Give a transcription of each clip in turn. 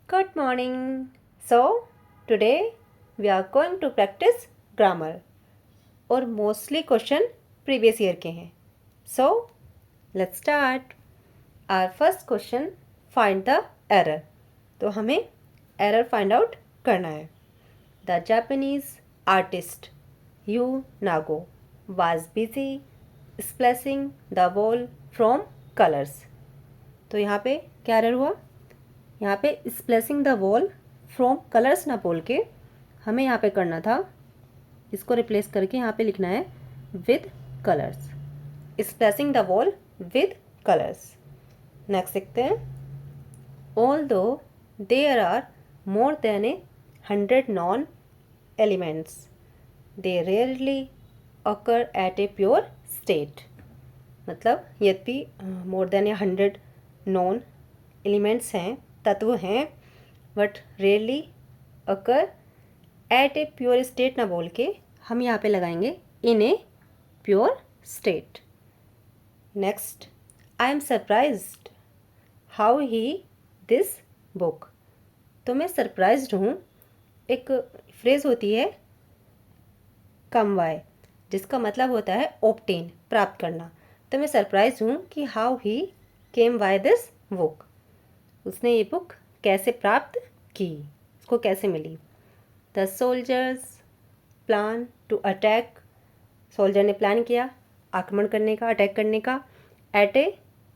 Good morning. So, today we are going to practice grammar और mostly question previous year के हैं. So, let's start. Our first question, find the error. तो हमें error find out करना है. The Japanese artist Yu Nago was busy splashing the wall from colors. तो यहाँ पे क्या error हुआ? यहाँ पे स्प्लेसिंग द वॉल फ्रॉम कलर्स ना बोल के हमें यहाँ पे करना था, इसको रिप्लेस करके यहाँ पे लिखना है with colours. Splashing the wall with colours. Next देखते हैं. Although there are more than 100 known elements they rarely occur at a pure state. मतलब यद्यपि मोर देन 100 नॉन एलिमेंट्स हैं, तत्व हैं, but rarely occur at a pure state ना बोल के हम यहाँ पे लगाएंगे in a pure state. Next, I am surprised how he this book. तो मैं सरप्राइज्ड हूँ. एक फ्रेज होती है कम वाई, जिसका मतलब होता है ऑब्टेन, प्राप्त करना. तो मैं सरप्राइज हूँ कि how he came by this book. उसने ये बुक कैसे प्राप्त की, उसको कैसे मिली. The soldiers plan to attack. Soldier ने प्लान किया आक्रमण करने का, अटैक करने का. एट ए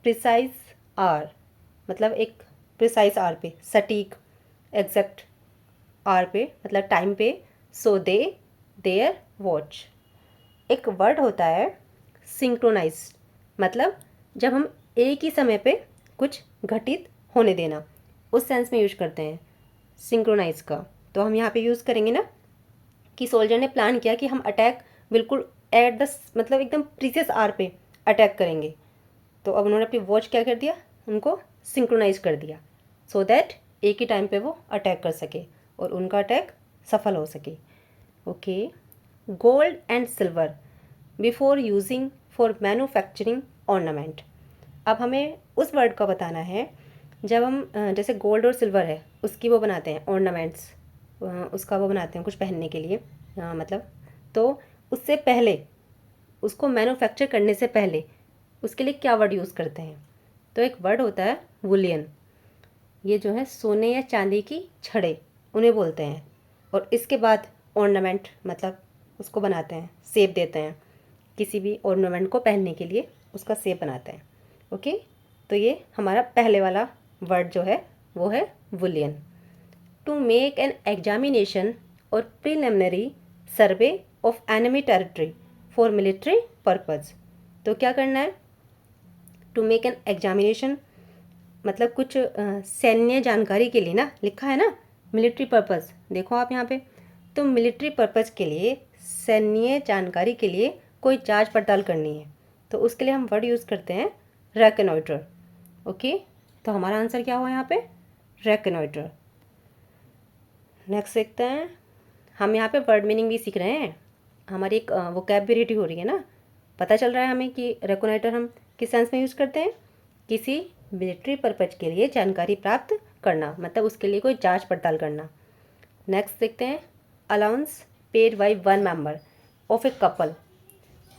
प्रिसाइज आर, मतलब एक प्रिसाइज आर पे, सटीक एग्जैक्ट आर पे, मतलब टाइम पे. सो दे देयर वॉच. एक वर्ड होता है सिंक्रोनाइज, मतलब जब हम एक ही समय पे कुछ घटित होने देना, उस सेंस में यूज करते हैं सिंक्रोनाइज का. तो हम यहाँ पे यूज़ करेंगे ना कि सोल्जर ने प्लान किया कि हम अटैक बिल्कुल एट द, मतलब एकदम प्रीसियस आर पे अटैक करेंगे. तो अब उन्होंने अपनी वॉच क्या कर दिया, उनको सिंक्रोनाइज कर दिया, सो दैट एक ही टाइम पे वो अटैक कर सके और उनका अटैक सफल हो सके. Okay. Gold and silver before using for manufacturing ornament. अब हमें उस वर्ड का बताना है जब हम जैसे गोल्ड और सिल्वर है, उसकी वो बनाते हैं ऑर्नामेंट्स, उसका वो बनाते हैं कुछ पहनने के लिए, मतलब तो उससे पहले, उसको मैन्युफैक्चर करने से पहले उसके लिए क्या वर्ड यूज़ करते हैं. तो एक वर्ड होता है वुलियन. ये जो है सोने या चांदी की छड़े, उन्हें बोलते हैं. और इसके बाद ऑर्नामेंट, मतलब उसको बनाते हैं, शेप देते हैं, किसी भी ऑर्नामेंट को पहनने के लिए उसका शेप बनाते हैं. ओके. तो ये हमारा पहले वाला वर्ड जो है वो है bullion. To make an examination और preliminary survey of enemy territory for military purpose. तो क्या करना है, टू मेक एन एग्जामिनेशन मतलब कुछ सैन्य जानकारी के लिए ना, लिखा है ना मिलिट्री पर्पज़, देखो आप यहाँ पे. तो मिलिट्री पर्पज़ के लिए, सैन्य जानकारी के लिए कोई जांच पड़ताल करनी है, तो उसके लिए हम वर्ड यूज़ करते हैं रेकनॉइटर. ओके. तो हमारा आंसर क्या हुआ यहाँ पे, रेकनॉइटर. नेक्स्ट देखते हैं. हम यहाँ पे वर्ड मीनिंग भी सीख रहे हैं, हमारी एक वोकैबुलरी हो रही है ना. पता चल रहा है हमें कि रेकनॉइटर हम किस सेंस में यूज़ करते हैं, किसी मिलिट्री पर्पज के लिए जानकारी प्राप्त करना, मतलब उसके लिए कोई जांच पड़ताल करना. नेक्स्ट देखते हैं. Allowance paid by one member of a couple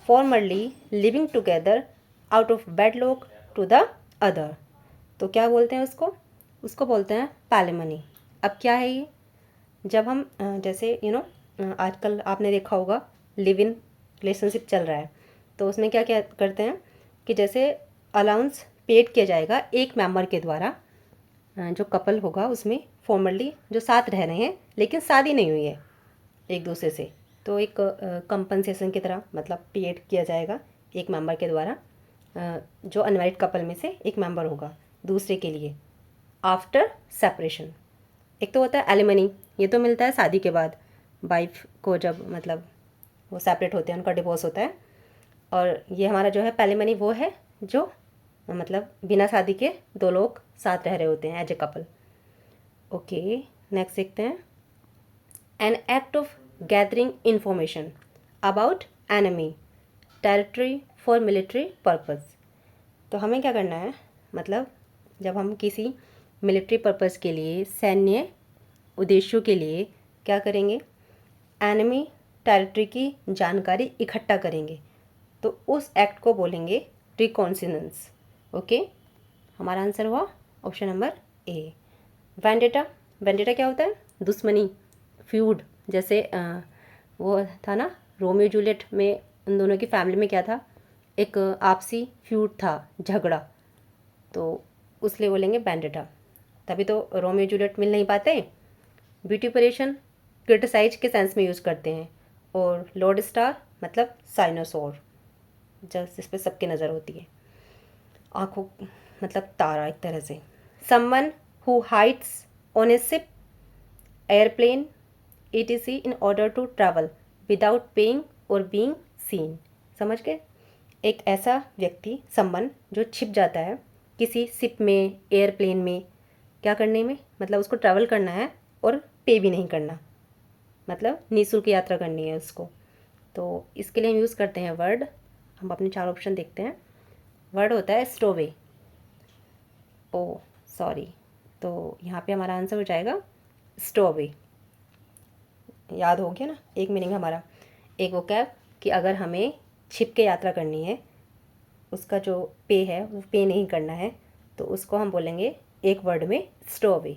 formerly living together out of wedlock to the other. तो क्या बोलते हैं उसको, उसको बोलते हैं पैलिमनी. अब क्या है ये, जब हम जैसे आजकल आपने देखा होगा लिव इन रिलेशनशिप चल रहा है, तो उसमें क्या क्या करते हैं कि जैसे अलाउंस पेड किया जाएगा एक मेंबर के द्वारा, जो कपल होगा उसमें फॉर्मली जो साथ रह रहे हैं लेकिन शादी नहीं हुई है एक दूसरे से, तो एक कंपनसेशन की तरह, मतलब पेड किया जाएगा एक मेंबर के द्वारा, जो अनमैरिड कपल में से एक मेंबर होगा दूसरे के लिए आफ्टर सेपरेशन. एक तो होता है एलिमनी, ये तो मिलता है शादी के बाद वाइफ को, जब मतलब वो सेपरेट होते हैं, उनका डिवोर्स होता है. और ये हमारा जो है पैलिमनी, वो है जो मतलब बिना शादी के दो लोग साथ रह रहे होते हैं as a couple. Okay. Next देखते हैं. An act of gathering information about enemy territory for military purpose. तो हमें क्या करना है, मतलब जब हम किसी मिलिट्री पर्पज़ के लिए, सैन्य उद्देश्यों के लिए क्या करेंगे, एनिमी टेरिटरी की जानकारी इकट्ठा करेंगे, तो उस एक्ट को बोलेंगे रिकॉन्सिनेंस। ओके, हमारा आंसर हुआ option number A. Vendetta, vendetta क्या होता है, दुश्मनी, फ्यूड। जैसे वो था ना रोमियो जूलियट में, उन दोनों की फैमिली में क्या था, एक आपसी फ्यूड था, झगड़ा, तो उसलिए बोलेंगे वेंडेटा। तभी तो रोमियो जूलियट मिल नहीं पाते। ब्यूटिफिकेशन क्रिटिसाइज के सेंस में यूज़ करते हैं, और लॉर्ड स्टार मतलब साइनोसोर, जिस पे सबकी नज़र होती है, आँखों मतलब तारा एक तरह से। Someone who hides on a ship, airplane, etc in order to travel without paying और बीइंग सीन। समझ गए, एक ऐसा व्यक्ति समवन जो छिप जाता है किसी शिप में, एयरप्लेन में, क्या करने में, मतलब उसको ट्रैवल करना है और पे भी नहीं करना, मतलब निःशुल्क यात्रा करनी है उसको। तो इसके लिए हम यूज़ करते हैं वर्ड। हम अपने 4 ऑप्शन देखते हैं। वर्ड होता है स्टोवे। ओ सॉरी, तो यहाँ पे हमारा आंसर हो जाएगा स्टोवे। याद हो गया ना, एक मीनिंग हमारा, एक वोकैब कि अगर हमें छिप के यात्रा करनी है, उसका जो पे है वो पे नहीं करना है, तो उसको हम बोलेंगे एक वर्ड में स्टोवे।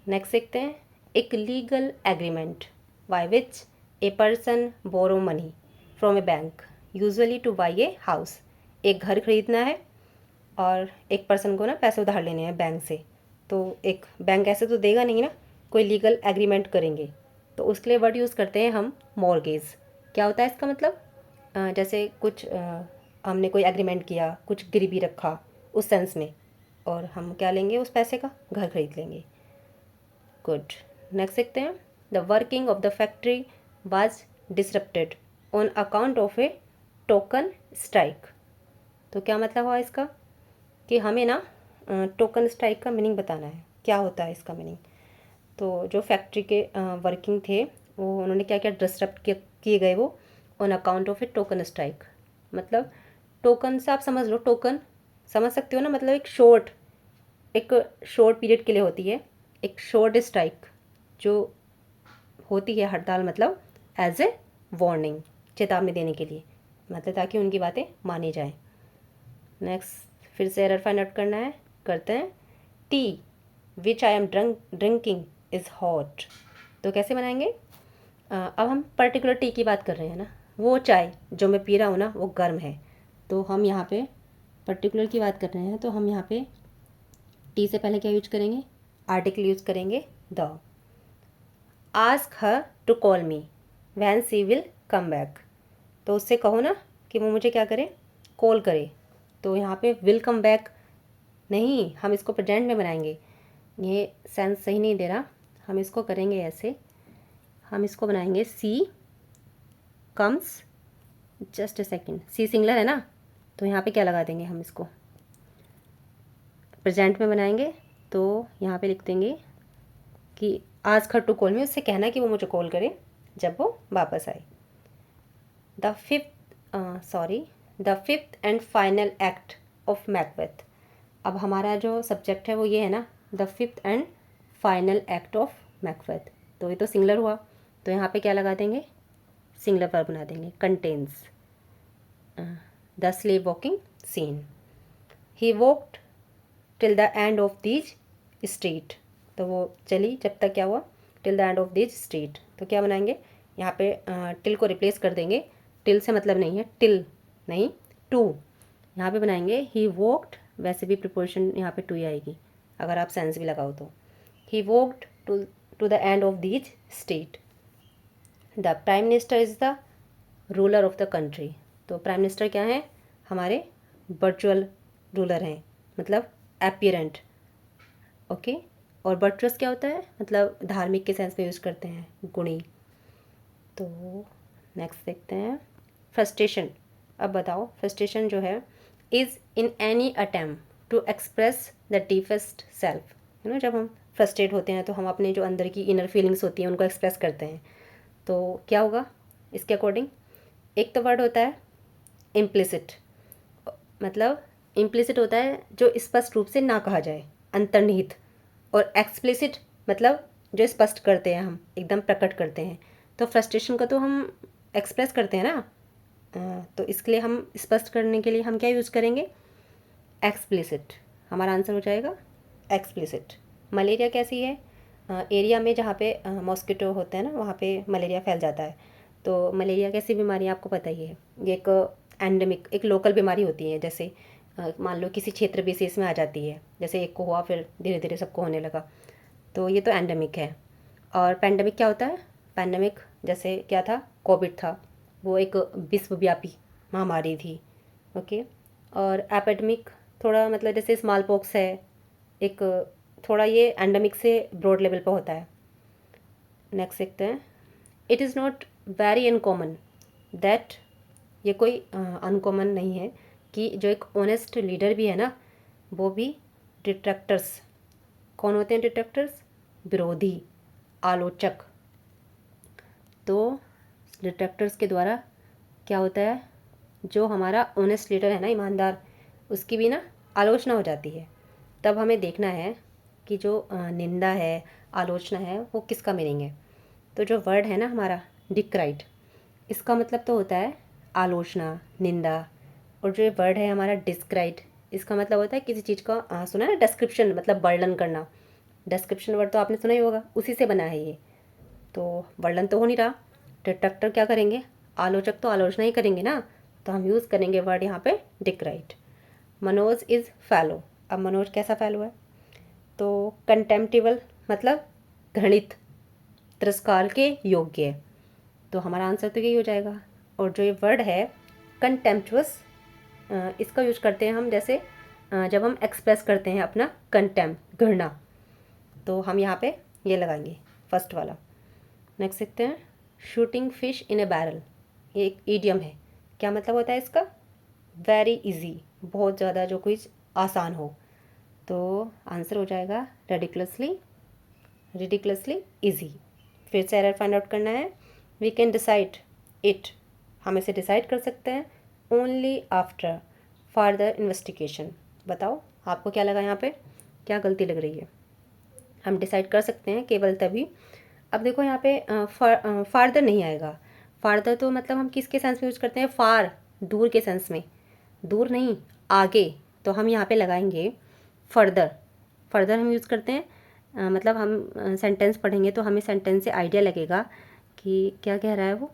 नेक्स्ट देखते हैं, एक legal agreement by which a person borrow money from a bank usually to buy a house. एक घर खरीदना है और एक पर्सन को ना पैसे उधार लेने हैं बैंक से, तो एक बैंक ऐसे तो देगा नहीं ना, कोई लीगल एग्रीमेंट करेंगे, तो उसके लिए वर्ड यूज़ करते हैं हम मॉर्गेज। क्या होता है इसका मतलब, जैसे कुछ हमने कोई एग्रीमेंट किया, कुछ गिरवी रखा उस सेंस में, और हम क्या लेंगे उस पैसे का, घर खरीद लेंगे। गुड, नेक्स्ट देखते हैं, the working of the factory was disrupted on account of A token strike. तो क्या मतलब हुआ इसका, कि हमें ना टोकन स्ट्राइक का मीनिंग बताना है, क्या होता है इसका मीनिंग। तो जो फैक्ट्री के वर्किंग थे वो उन्होंने क्या क्या डिसरप्ट किए गए वो, on account of A token strike. मतलब टोकन से आप समझ लो, टोकन समझ सकते हो ना, मतलब एक शॉर्ट पीरियड के लिए होती है, एक शॉर्ट स्ट्राइक जो होती है हड़ताल, मतलब एज ए वार्निंग, चेतावनी देने के लिए, मतलब ताकि उनकी बातें मानी जाए। नेक्स्ट फिर से एरर फाइंड आउट करना है, करते हैं। T which I am drinking is hot. तो कैसे बनाएंगे, अब हम पर्टिकुलर टी की बात कर रहे हैं ना, वो चाय जो मैं पी रहा हूँ ना वो गर्म है, तो हम यहाँ पे पर्टिकुलर की बात कर रहे हैं, तो हम यहाँ पे टी से पहले क्या यूज करेंगे, आर्टिकल यूज करेंगे the. Ask her to call me when she will come back. तो उससे कहो ना कि वो मुझे क्या करे, कॉल करे। तो यहाँ पे विल कम बैक नहीं, हम इसको प्रेजेंट में बनाएंगे, ये सेंस सही नहीं दे रहा, हम इसको करेंगे ऐसे, हम इसको बनाएंगे C comes, just a second, C singular है ना, तो यहाँ पे क्या लगा देंगे, हम इसको प्रेजेंट में बनाएंगे, तो यहाँ पे लिख देंगे कि आज खर टू कॉल में, उससे कहना कि वो मुझे कॉल करे जब वो वापस आए। The fifth and final act of Macbeth. अब हमारा जो सब्जेक्ट है वो ये है ना, the fifth and final act of Macbeth, तो ये तो सिंगलर हुआ, तो यहाँ पे क्या लगा देंगे, सिंगलर वर्ब बना देंगे, contains the slave walking scene. He walked till the end of these street, तो वो चली जब तक क्या हुआ, till the end of these street, तो क्या बनाएंगे, यहाँ पे टिल को रिप्लेस कर देंगे, टिल से मतलब नहीं है, टिल नहीं, टू, यहाँ पे बनाएंगे ही वॉक्ड, वैसे भी प्रिपोजिशन यहाँ पे टू ही आएगी अगर आप सेंस भी लगाओ तो। He walked to the end of these street. The prime minister is the ruler of the country. तो प्राइम मिनिस्टर क्या है, हमारे वर्चुअल रूलर हैं, मतलब एपियरेंट। ओके, और वर्चुअस क्या होता है, मतलब धार्मिक के सेंस में यूज़ करते हैं, गुणी। तो नेक्स्ट देखते हैं, फ्रस्ट्रेशन। अब बताओ, फ्रस्ट्रेशन जो है, is in any attempt to express the deepest self. है ना, जब हम फ्रस्ट्रेट होते हैं तो हम अपने जो अंदर की इनर फीलिंग्स होती हैं उनको एक्सप्रेस करते हैं, तो क्या होगा इसके अकॉर्डिंग। एक तो वर्ड होता है इम्प्लिसिट, मतलब इम्प्लिसिट होता है जो स्पष्ट रूप से ना कहा जाए, अंतर्निहित, और एक्सप्लिसिट मतलब जो स्पष्ट करते हैं, हम एकदम प्रकट करते हैं। तो फ्रस्ट्रेशन को तो हम एक्सप्रेस करते हैं ना, तो इसके लिए हम स्पष्ट करने के लिए हम क्या यूज़ करेंगे, एक्सप्लिसिट। हमारा आंसर हो जाएगा एक्सप्लिसिट। मलेरिया कैसी है, एरिया में जहाँ पे मॉस्किटो होते हैं ना, वहाँ पे मलेरिया फैल जाता है। तो मलेरिया कैसी बीमारी है आपको पता ही है, ये एक एंडेमिक, एक लोकल बीमारी होती है। जैसे मान लो किसी क्षेत्र विशेष में आ जाती है, जैसे एक को हुआ फिर धीरे धीरे सबको होने लगा, तो ये तो एंडेमिक है। और पैंडेमिक क्या होता है, पैंडेमिक जैसे क्या था, कोविड था, वो एक विश्वव्यापी महामारी थी। ओके। और एपिडेमिक थोड़ा मतलब जैसे स्मॉल पॉक्स है, एक थोड़ा ये एंडेमिक से ब्रॉड लेवल पर होता है। नेक्स्ट देखते हैं, it is not very uncommon that, ये कोई अनकॉमन नहीं है कि जो एक ऑनेस्ट लीडर भी है ना, वो भी डिट्रैक्टर्स, कौन होते हैं डिट्रैक्टर्स, विरोधी, आलोचक। तो डिट्रैक्टर्स के द्वारा क्या होता है, जो हमारा ऑनेस्ट लीडर है ना, ईमानदार, उसकी भी ना आलोचना हो जाती है। तब हमें देखना है कि जो निंदा है, आलोचना है, वो किसका मीनिंग है। तो जो वर्ड है ना हमारा डिक्राइट, इसका मतलब तो होता है आलोचना, निंदा। और जो वर्ड है हमारा डिस्क्राइट, इसका मतलब होता है किसी चीज़ का सुना है ना, डिस्क्रिप्शन मतलब वर्णन करना। डिस्क्रिप्शन वर्ड तो आपने सुना ही होगा, उसी से बना है ये। तो वर्णन तो हो नहीं रहा, डिट्रैक्टर क्या करेंगे, आलोचक तो आलोचना ही करेंगे ना, तो हम यूज़ करेंगे वर्ड यहाँ पे डिक्राइट। मनोज इज़ फैलो, अब मनोज कैसा फैलो है, तो कंटेम्प्टिबल मतलब घृणित, तिरस्कार के योग्य है। तो हमारा आंसर तो यही हो जाएगा। और जो ये वर्ड है कंटेम्प्चुअस, इसका यूज करते हैं हम जैसे जब हम एक्सप्रेस करते हैं अपना कंटेम्प्ट, घृणा, तो हम यहाँ पे ये लगाएंगे फर्स्ट वाला। नेक्स्ट देखते हैं, shooting fish in A barrel, ये एक ईडियम है। क्या मतलब होता है इसका, वेरी इजी, बहुत ज़्यादा जो कोई आसान हो। तो आंसर हो जाएगा रेडिकुलसली, रिडिकुलसली इजी। फिर से एरर फाइंड आउट करना है, वी कैन डिसाइड इट, हम इसे डिसाइड कर सकते हैं ओनली आफ्टर फर्दर इन्वेस्टिगेशन। बताओ आपको क्या लगा, यहाँ पे क्या गलती लग रही है। हम डिसाइड कर सकते हैं केवल तभी, अब देखो यहाँ पे फार्दर नहीं आएगा। फार्दर तो मतलब हम किसके सेंस में यूज़ करते हैं, फार, दूर के सेंस में, दूर नहीं, आगे। तो हम यहाँ पे लगाएंगे फर्दर। फर्दर हम यूज़ करते हैं मतलब हम सेंटेंस पढ़ेंगे तो हमें सेंटेंस से आइडिया लगेगा कि क्या कह रहा है वो।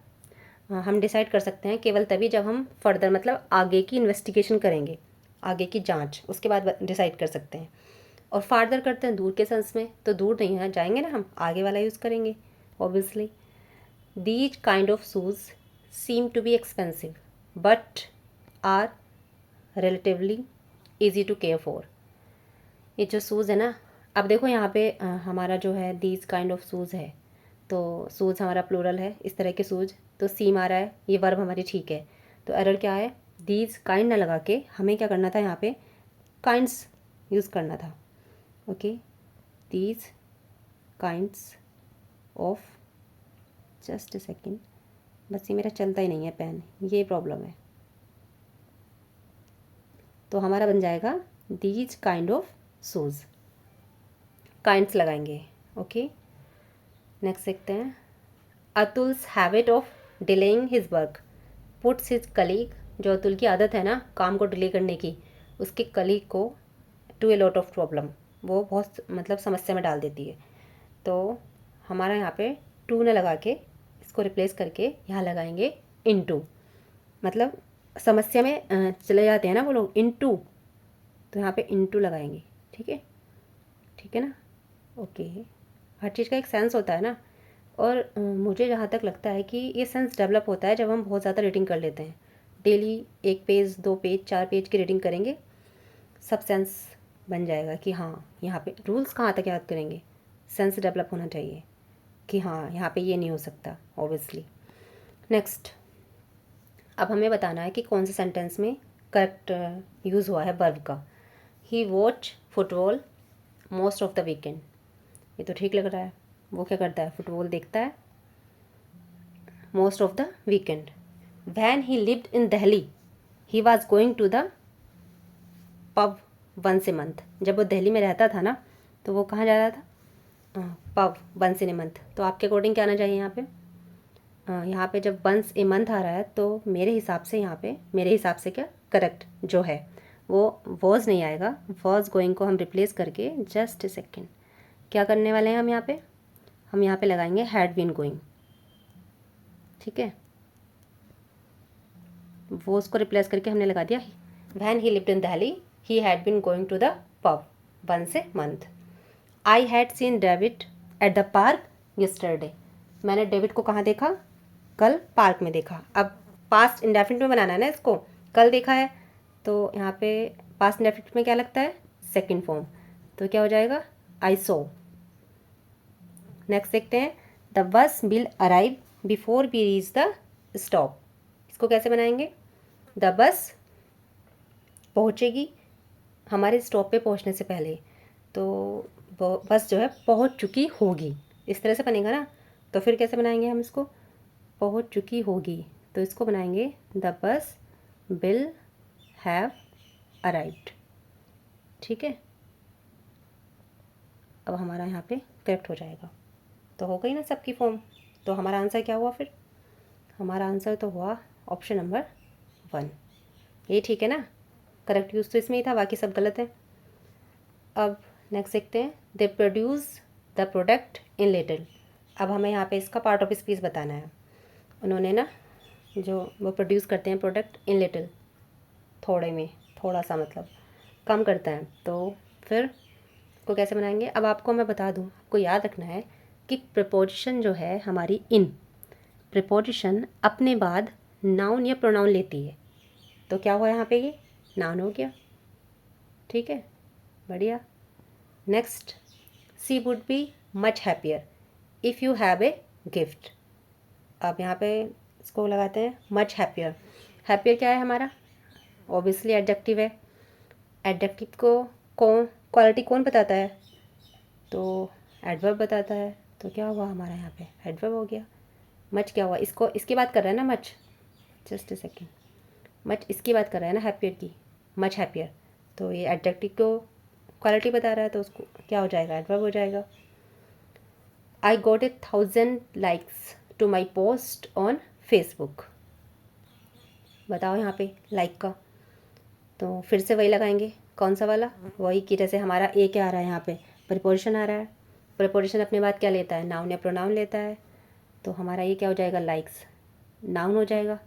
हम डिसाइड कर सकते हैं केवल तभी जब हम फर्दर मतलब आगे की इन्वेस्टिगेशन करेंगे, आगे की जांच, उसके बाद डिसाइड कर सकते हैं। और फार्दर करते हैं दूर के सेंस में, तो दूर नहीं है, जाएंगे ना हम, आगे वाला यूज़ करेंगे obviously. These kind of shoes seem to be expensive but are relatively easy to care for. ये जो शूज़ है ना, अब देखो यहाँ पे हमारा जो है दीज काइंड ऑफ शूज़ है, तो शूज़ हमारा प्लूरल है, इस तरह के शूज़, तो सीम आ रहा है, ये वर्ब हमारी ठीक है। तो एरर क्या है, दीज काइंड ना लगा के हमें क्या करना था, यहाँ पे काइंड्स यूज़ करना था। Okay, these kinds of, just a second, बस ये मेरा चलता ही नहीं है पेन, ये प्रॉब्लम है। तो हमारा बन जाएगा these kind of shoes, kinds लगाएंगे। ओके, नेक्स्ट देखते हैं, Atul's habit of delaying his work puts his colleague, जो अतुल की आदत है ना काम को डिले करने की, उसके कलीग को to a lot of problem, वो बहुत मतलब समस्या में डाल देती है। तो हमारा यहाँ पे टू न लगा के इसको रिप्लेस करके यहाँ लगाएंगे इनटू, मतलब समस्या में चले जाते हैं ना वो लोग, इनटू, तो यहाँ पे इनटू लगाएंगे। ठीक है, ठीक है ना। ओके, हर चीज़ का एक सेंस होता है ना, और मुझे जहाँ तक लगता है कि ये सेंस डेवलप होता है जब हम बहुत ज़्यादा रीडिंग कर लेते हैं। डेली 1 पेज 2 पेज 4 पेज की रीडिंग करेंगे, सब सेंस बन जाएगा कि हाँ यहाँ पे रूल्स कहाँ तक याद करेंगे, सेंस डेवलप होना चाहिए कि हाँ यहाँ पे ये नहीं हो सकता ऑब्वियसली। नेक्स्ट, अब हमें बताना है कि कौन से सेंटेंस में करेक्ट यूज़ हुआ है वर्ब का। He watch football most of the weekend, ये तो ठीक लग रहा है। वो क्या करता है, फुटबॉल देखता है most of the weekend. When he lived in Delhi he was going to the pub once a month. जब वो दिल्ली में रहता था ना तो वो कहाँ जा रहा था, pub once in a month. तो आपके अकॉर्डिंग क्या आना चाहिए यहाँ पे, यहाँ पे जब वंस ए मंथ आ रहा है तो मेरे हिसाब से यहाँ पे, मेरे हिसाब से क्या करेक्ट जो है वो वॉज नहीं आएगा, वॉज गोइंग को हम रिप्लेस करके, जस्ट ए सेकेंड, क्या करने वाले हैं हम यहाँ पे लगाएंगे हैड बीन गोइंग। ठीक है, वॉज को रिप्लेस करके हमने लगा दिया when he lived in Delhi he had been going to the pub once a month. I had seen David at the park yesterday. मैंने डेविड को कहाँ देखा, कल पार्क में देखा। अब पास्ट इंडेफिनिट में बनाना है ना इसको, कल देखा है तो यहाँ पे पास्ट इंडेफिनिट में क्या लगता है, सेकंड फॉर्म, तो क्या हो जाएगा आई सो। नेक्स्ट देखते हैं, the bus will arrive before we reach the stop. इसको कैसे बनाएंगे, द बस पहुँचेगी हमारे स्टॉप पे पहुँचने से पहले, तो वो बस जो है पहुँच चुकी होगी, इस तरह से बनेगा ना। तो फिर कैसे बनाएंगे हम इसको, पहुँच चुकी होगी, तो इसको बनाएंगे the bus will have arrived. ठीक है, अब हमारा यहाँ पे करेक्ट हो जाएगा। तो हो गई ना सबकी फॉर्म। तो हमारा आंसर क्या हुआ फिर, हमारा आंसर तो हुआ ऑप्शन नंबर 1। ये ठीक है ना, करेक्ट यूज़ तो इसमें ही था, बाकी सब गलत है। अब नेक्स्ट देखते हैं, they produce the product in little. अब हमें यहाँ पे इसका पार्ट ऑफ स्पीच बताना है। उन्होंने ना जो वो प्रोड्यूस करते हैं प्रोडक्ट इन लिटिल, थोड़े में, थोड़ा सा मतलब कम करता है, तो फिर को कैसे बनाएंगे। अब आपको मैं बता दूँ, आपको याद रखना है कि प्रीपोजिशन जो है हमारी इन, प्रीपोजिशन अपने बाद नाउन या प्रोनाउन लेती है, तो क्या हुआ यहाँ पे, ये नाउन हो गया। ठीक है, बढ़िया। Next, she would be much happier if you have a gift. अब यहाँ पे इसको लगाते हैं मच हैप्पियर। हैप्पियर क्या है हमारा, ऑब्वियसली एडजेक्टिव है। एडजेक्टिव को क्वालिटी कौन बताता है, तो एडवर्ब बताता है। तो क्या हुआ हमारा यहाँ पे, एडवर्ब हो गया। मच क्या हुआ, इसको इसकी बात कर रहा है ना much, just a second, much इसकी बात कर रहा है ना हैप्पियर की, मच हैप्पियर, तो ये एडजेक्टिव को क्वालिटी बता रहा है, तो उसको क्या हो जाएगा, एडवर्ब हो जाएगा। I got 1000 likes to my post on Facebook. बताओ यहाँ पे लाइक का, तो फिर से वही लगाएंगे, कौन सा वाला, वही कि जैसे हमारा ए क्या आ रहा है यहाँ पे, प्रीपोजिशन आ रहा है। प्रीपोजिशन अपने बाद क्या लेता है, नाउन या प्रोनाउन लेता है, तो हमारा ये क्या हो जाएगा, लाइक्स नाउन हो जाएगा,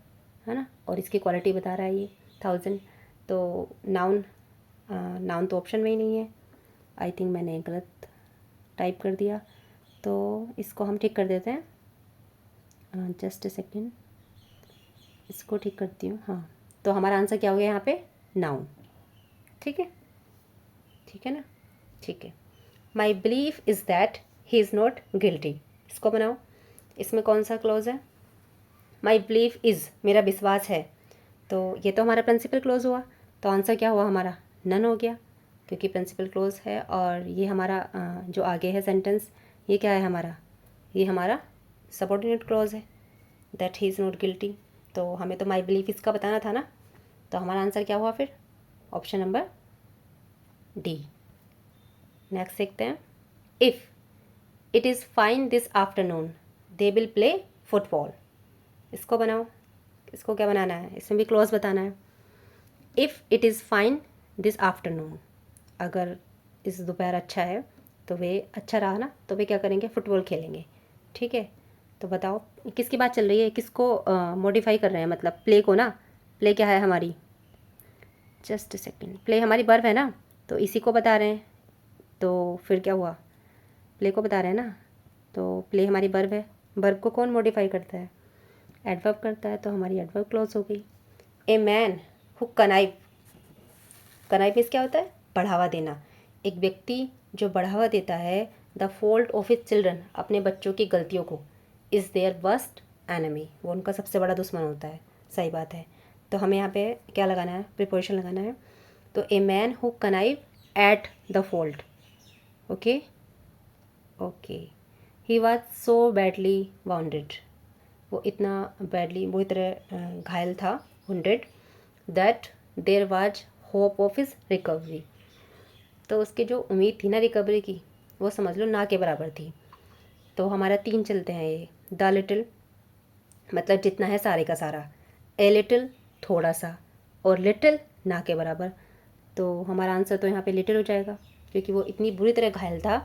है ना। और इसकी क्वालिटी बता रहा है ये 1000, तो नाउन तो ऑप्शन में ही नहीं है। आई थिंक मैंने गलत टाइप कर दिया, तो इसको हम ठीक कर देते हैं, जस्ट ए सेकेंड, इसको ठीक करती हूँ। हाँ, तो हमारा आंसर क्या हो गया यहाँ पे, नाउन। ठीक है, ठीक है ना, ठीक है। My belief is that he is not guilty. इसको बनाओ, इसमें कौन सा क्लोज है, माई बिलीफ इज़, मेरा विश्वास है, तो ये तो हमारा प्रिंसिपल क्लोज हुआ, तो आंसर क्या हुआ हमारा, नन हो गया, क्योंकि प्रिंसिपल क्लोज है। और ये हमारा जो आगे है सेंटेंस, ये क्या है हमारा, ये हमारा सबऑर्डिनेट क्लोज है, that he is not guilty. तो हमें तो माई बिलीफ इसका बताना था ना, तो हमारा आंसर क्या हुआ फिर, ऑप्शन नंबर डी। नेक्स्ट देखते हैं, if it is fine this afternoon they will play football. इसको बनाओ, इसको क्या बनाना है, इसमें भी क्लोज बताना है। If it is fine this afternoon, अगर इस दोपहर अच्छा है तो वे अच्छा रहा ना, तो वे क्या करेंगे, फुटबॉल खेलेंगे। ठीक है, तो बताओ किसकी बात चल रही है, किसको मॉडिफाई कर रहे हैं, मतलब प्ले को ना, प्ले क्या है हमारी, जस्ट ए सेकेंड, प्ले हमारी वर्ब है ना, तो इसी को बता रहे हैं। तो फिर क्या हुआ, प्ले को बता रहे हैं ना, तो प्ले हमारी वर्ब है, वर्ब को कौन मॉडिफाई करता है, एडवर्ब करता है, तो हमारी एडवर्ब क्लोज हो गई। ए मैन हु कनाइव, कनाइव मीन्स क्या होता है, बढ़ावा देना। एक व्यक्ति जो बढ़ावा देता है the fault of his children, अपने बच्चों की गलतियों को, इज़ देयर वर्स्ट एनिमी, वो उनका सबसे बड़ा दुश्मन होता है। सही बात है, तो हमें यहाँ पे क्या लगाना है, प्रीपोजिशन लगाना है। तो a man who connive at the fault, okay okay, he was so badly wounded, वो इतना बैडली, वो इतना घायल था, wounded, that there was hope of his recovery, तो उसकी जो उम्मीद थी ना रिकवरी की, वो समझ लो ना के बराबर थी। तो हमारा 3 चलते हैं ये। द लिटिल मतलब जितना है सारे का सारा, ए लिटिल थोड़ा सा, और लिटिल ना के बराबर। तो हमारा आंसर तो यहाँ पे लिटिल हो जाएगा, क्योंकि वो इतनी बुरी तरह घायल था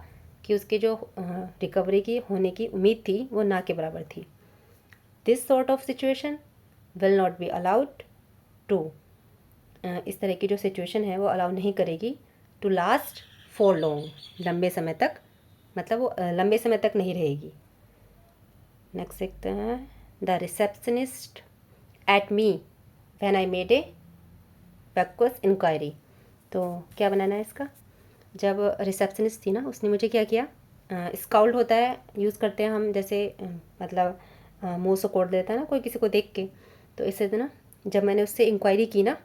कि उसके जो रिकवरी की होने की उम्मीद थी वो ना के बराबर थी। This sort of situation will not be allowed to, इस तरह की जो सिचुएशन है वो अलाउ नहीं करेगी टू लास्ट फॉर लॉन्ग, लंबे समय तक, मतलब वो लंबे समय तक नहीं रहेगी। नेक्स्ट देखते हैं। The receptionist at me when I made a backwards inquiry. तो क्या बनाना है इसका? जब रिसेप्शनिस्ट थी ना, उसने मुझे क्या किया, स्काउल्ड होता है, यूज़ करते हैं हम, जैसे मतलब मुँह से कोड़ देता है ना कोई किसी को देख के, तो इससे ना जब मैंने उससे इंक्वायरी की ना,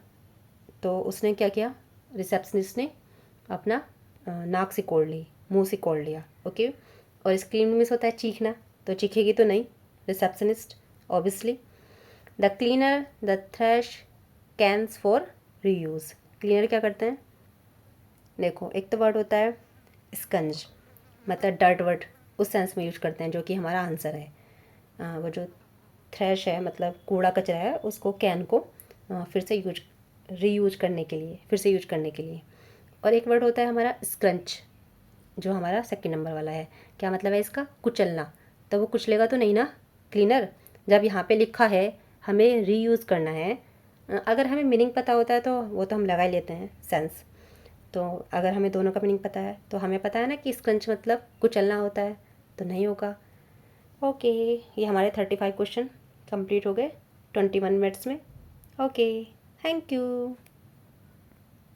तो उसने क्या किया, रिसेप्शनिस्ट ने अपना नाक से कोड़ ली, मुंह से कोड़ लिया। ओके, और स्क्रीन मिस होता है चीखना, तो चीखेगी तो नहीं receptionist obviously. The cleaner the trash cans for reuse. Cleaner क्या करते हैं, देखो एक तो वर्ड होता है स्कंज, मतलब डर्ट वर्ड, उस सेंस में यूज करते हैं, जो कि हमारा आंसर है। वो जो थ्रैश है मतलब कूड़ा कचरा है, उसको कैन को फिर से रीयूज करने के लिए, फिर से यूज करने के लिए। और एक वर्ड होता है हमारा स्क्रंच, जो हमारा सेकंड नंबर वाला है। क्या मतलब है इसका? कुचलना। तो वो कुचलेगा तो नहीं ना क्लीनर, जब यहाँ पे लिखा है हमें रीयूज़ करना है। अगर हमें मीनिंग पता होता है तो वो तो हम लगा ही लेते हैं सेंस। तो अगर हमें दोनों का मीनिंग पता है तो हमें पता है ना कि स्क्रंच मतलब कुचलना होता है, तो नहीं होगा। ओके, ये हमारे 35 क्वेश्चन कंप्लीट हो गए 21 मिनट्स में। Okay, thank you.